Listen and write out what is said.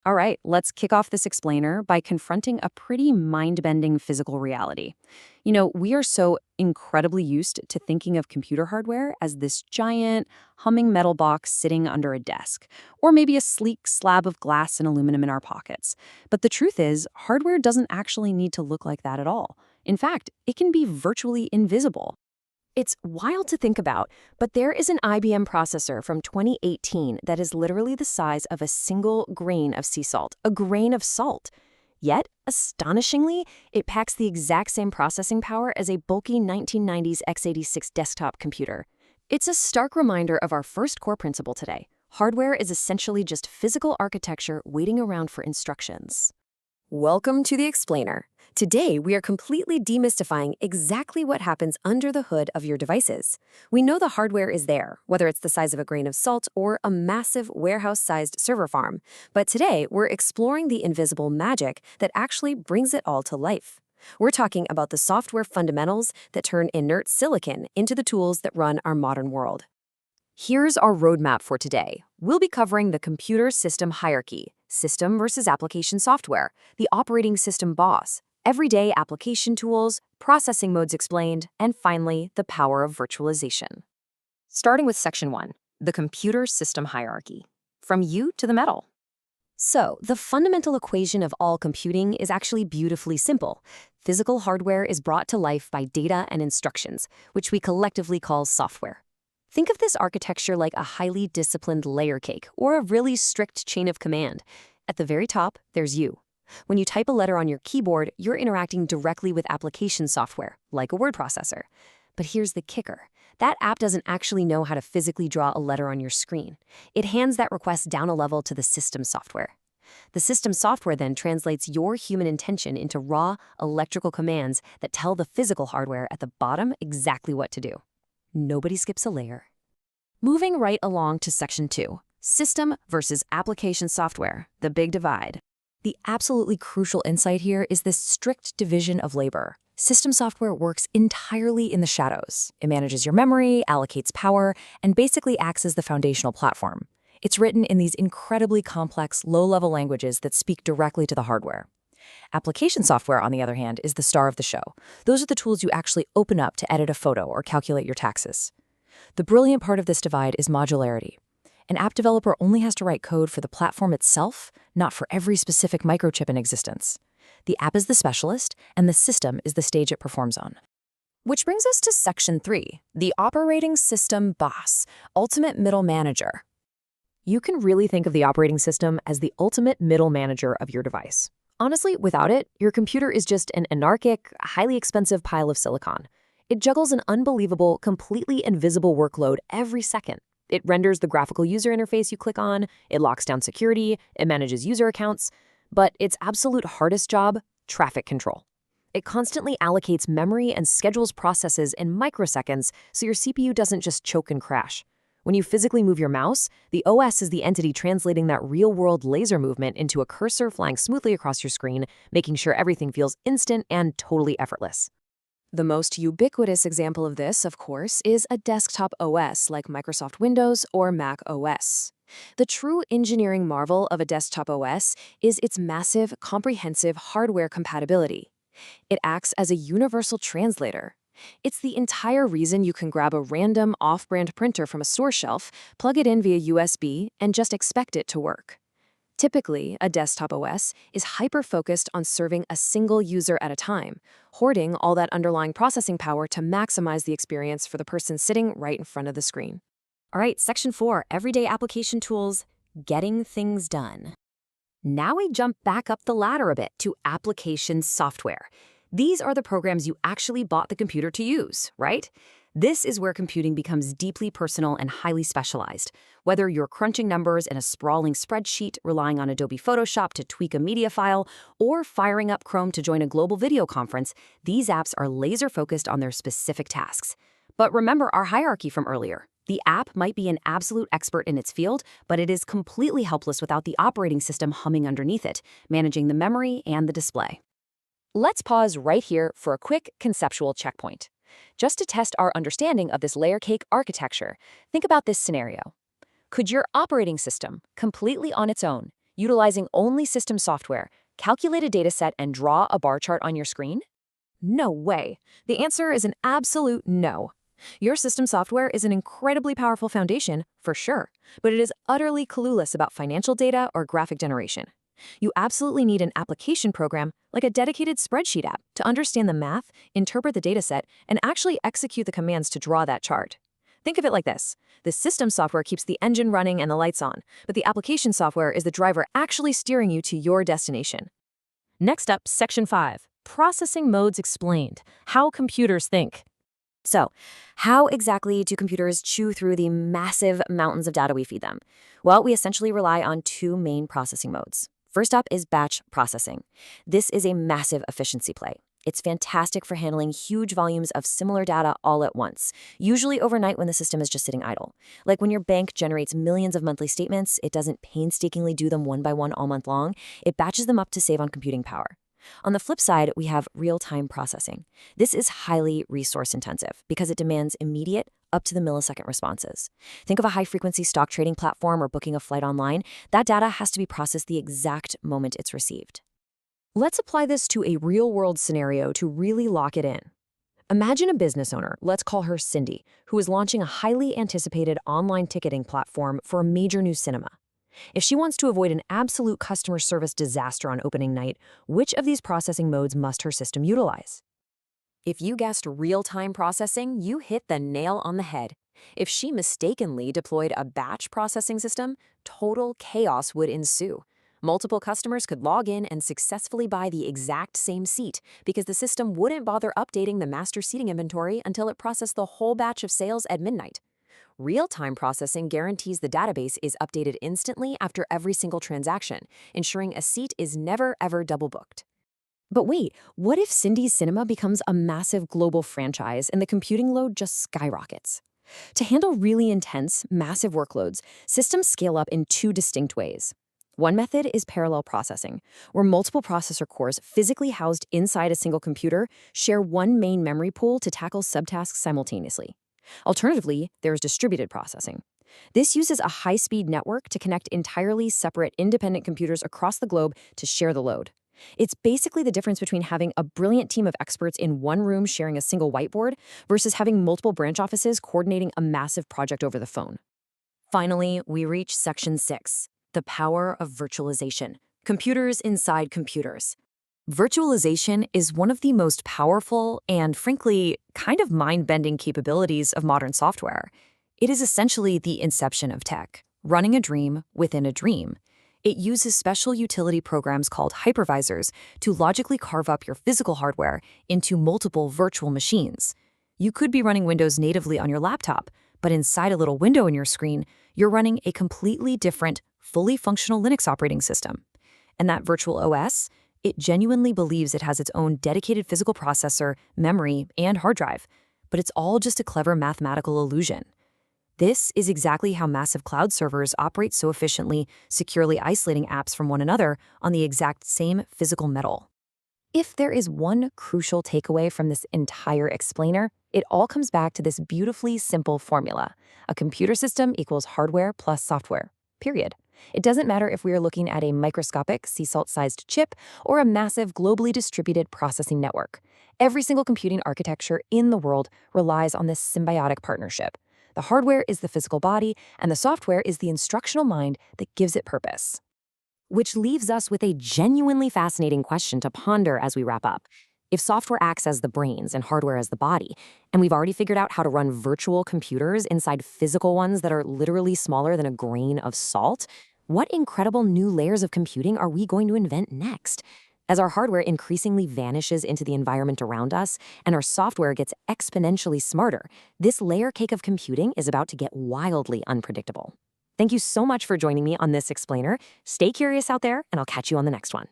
All right, let's kick off this explainer by confronting a pretty mind-bending physical reality. We are so incredibly used to thinking of computer hardware as this giant, humming metal box sitting under a desk, or maybe a sleek slab of glass and aluminum in our pockets. But the truth is, hardware doesn't actually need to look like that at all. In fact, it can be virtually invisible. It's wild to think about, but there is an IBM processor from 2018 that is literally the size of a single grain of sea salt, a grain of salt. Yet, astonishingly, it packs the exact same processing power as a bulky 1990s x86 desktop computer. It's a stark reminder of our first core principle today. Hardware is essentially just physical architecture waiting around for instructions. Welcome to the Explainer. Today, we are completely demystifying exactly what happens under the hood of your devices. We know the hardware is there, whether it's the size of a grain of salt or a massive warehouse-sized server farm. But today, we're exploring the invisible magic that actually brings it all to life. We're talking about the software fundamentals that turn inert silicon into the tools that run our modern world. Here's our roadmap for today. We'll be covering the computer system hierarchy, system versus application software, the operating system boss, everyday application tools, processing modes explained, and finally, the power of virtualization. Starting with Section 1, the computer system hierarchy. From you to the metal. So, the fundamental equation of all computing is actually beautifully simple. Physical hardware is brought to life by data and instructions, which we collectively call software. Think of this architecture like a highly disciplined layer cake or a really strict chain of command. At the very top, there's you. When you type a letter on your keyboard, you're interacting directly with application software, like a word processor. But here's the kicker. That app doesn't actually know how to physically draw a letter on your screen. It hands that request down a level to the system software. The system software then translates your human intention into raw electrical commands that tell the physical hardware at the bottom exactly what to do. Nobody skips a layer. Moving right along to Section 2, system versus application software, the big divide. The absolutely crucial insight here is this strict division of labor. System software works entirely in the shadows. It manages your memory, allocates power, and basically acts as the foundational platform. It's written in these incredibly complex, low-level languages that speak directly to the hardware. Application software, on the other hand, is the star of the show. Those are the tools you actually open up to edit a photo or calculate your taxes. The brilliant part of this divide is modularity. An app developer only has to write code for the platform itself, not for every specific microchip in existence. The app is the specialist, and the system is the stage it performs on. Which brings us to Section 3, the operating system boss, ultimate middle manager. You can really think of the operating system as the ultimate middle manager of your device. Honestly, without it, your computer is just an anarchic, highly expensive pile of silicon. It juggles an unbelievable, completely invisible workload every second. It renders the graphical user interface you click on, it locks down security, it manages user accounts, but its absolute hardest job, traffic control. It constantly allocates memory and schedules processes in microseconds so your CPU doesn't just choke and crash. When you physically move your mouse, the OS is the entity translating that real-world laser movement into a cursor flying smoothly across your screen, making sure everything feels instant and totally effortless. The most ubiquitous example of this, of course, is a desktop OS like Microsoft Windows or Mac OS. The true engineering marvel of a desktop OS is its massive, comprehensive hardware compatibility. It acts as a universal translator. It's the entire reason you can grab a random off-brand printer from a store shelf, plug it in via USB, and just expect it to work. Typically, a desktop OS is hyper-focused on serving a single user at a time, hoarding all that underlying processing power to maximize the experience for the person sitting right in front of the screen. All right, Section 4, everyday application tools, getting things done. Now we jump back up the ladder a bit to application software. These are the programs you actually bought the computer to use, right? This is where computing becomes deeply personal and highly specialized. Whether you're crunching numbers in a sprawling spreadsheet, relying on Adobe Photoshop to tweak a media file, or firing up Chrome to join a global video conference, these apps are laser-focused on their specific tasks. But remember our hierarchy from earlier. The app might be an absolute expert in its field, but it is completely helpless without the operating system humming underneath it, managing the memory and the display. Let's pause right here for a quick conceptual checkpoint. Just to test our understanding of this layer cake architecture, think about this scenario. Could your operating system, completely on its own, utilizing only system software, calculate a dataset and draw a bar chart on your screen? No way. The answer is an absolute no. Your system software is an incredibly powerful foundation, for sure, but it is utterly clueless about financial data or graphic generation. You absolutely need an application program, like a dedicated spreadsheet app, to understand the math, interpret the dataset, and actually execute the commands to draw that chart. Think of it like this. The system software keeps the engine running and the lights on, but the application software is the driver actually steering you to your destination. Next up, Section 5, Processing Modes Explained, How Computers Think. So, how exactly do computers chew through the massive mountains of data we feed them? Well, we essentially rely on two main processing modes. First up is batch processing. This is a massive efficiency play. It's fantastic for handling huge volumes of similar data all at once, usually overnight when the system is just sitting idle. Like when your bank generates millions of monthly statements, it doesn't painstakingly do them one by one all month long. It batches them up to save on computing power. On the flip side, we have real-time processing. This is highly resource-intensive because it demands immediate, up-to-the-millisecond responses. Think of a high-frequency stock trading platform or booking a flight online. That data has to be processed the exact moment it's received. Let's apply this to a real-world scenario to really lock it in. Imagine a business owner, let's call her Cindy, who is launching a highly anticipated online ticketing platform for a major new cinema. If she wants to avoid an absolute customer service disaster on opening night, which of these processing modes must her system utilize? If you guessed real-time processing, you hit the nail on the head. If she mistakenly deployed a batch processing system, total chaos would ensue. Multiple customers could log in and successfully buy the exact same seat because the system wouldn't bother updating the master seating inventory until it processed the whole batch of sales at midnight. Real-time processing guarantees the database is updated instantly after every single transaction, ensuring a seat is never ever double-booked. But wait, what if Cindy's Cinema becomes a massive global franchise and the computing load just skyrockets? To handle really intense, massive workloads, systems scale up in two distinct ways. One method is parallel processing, where multiple processor cores physically housed inside a single computer share one main memory pool to tackle subtasks simultaneously. Alternatively, there is distributed processing. This uses a high-speed network to connect entirely separate independent computers across the globe to share the load. It's basically the difference between having a brilliant team of experts in one room sharing a single whiteboard versus having multiple branch offices coordinating a massive project over the phone. Finally, we reach Section 6, the power of virtualization. Computers inside computers. Virtualization is one of the most powerful and, frankly, kind of mind-bending capabilities of modern software. It is essentially the inception of tech, running a dream within a dream. It uses special utility programs called hypervisors to logically carve up your physical hardware into multiple virtual machines. You could be running Windows natively on your laptop, but inside a little window in your screen, you're running a completely different, fully functional Linux operating system. And that virtual OS? It genuinely believes it has its own dedicated physical processor, memory, and hard drive, but it's all just a clever mathematical illusion. This is exactly how massive cloud servers operate so efficiently, securely isolating apps from one another on the exact same physical metal. If there is one crucial takeaway from this entire explainer, it all comes back to this beautifully simple formula. A computer system equals hardware plus software, period. It doesn't matter if we are looking at a microscopic sea salt-sized chip or a massive globally distributed processing network. Every single computing architecture in the world relies on this symbiotic partnership. The hardware is the physical body, and the software is the instructional mind that gives it purpose. Which leaves us with a genuinely fascinating question to ponder as we wrap up. If software acts as the brains and hardware as the body, and we've already figured out how to run virtual computers inside physical ones that are literally smaller than a grain of salt, what incredible new layers of computing are we going to invent next? As our hardware increasingly vanishes into the environment around us and our software gets exponentially smarter, this layer cake of computing is about to get wildly unpredictable. Thank you so much for joining me on this explainer. Stay curious out there, and I'll catch you on the next one.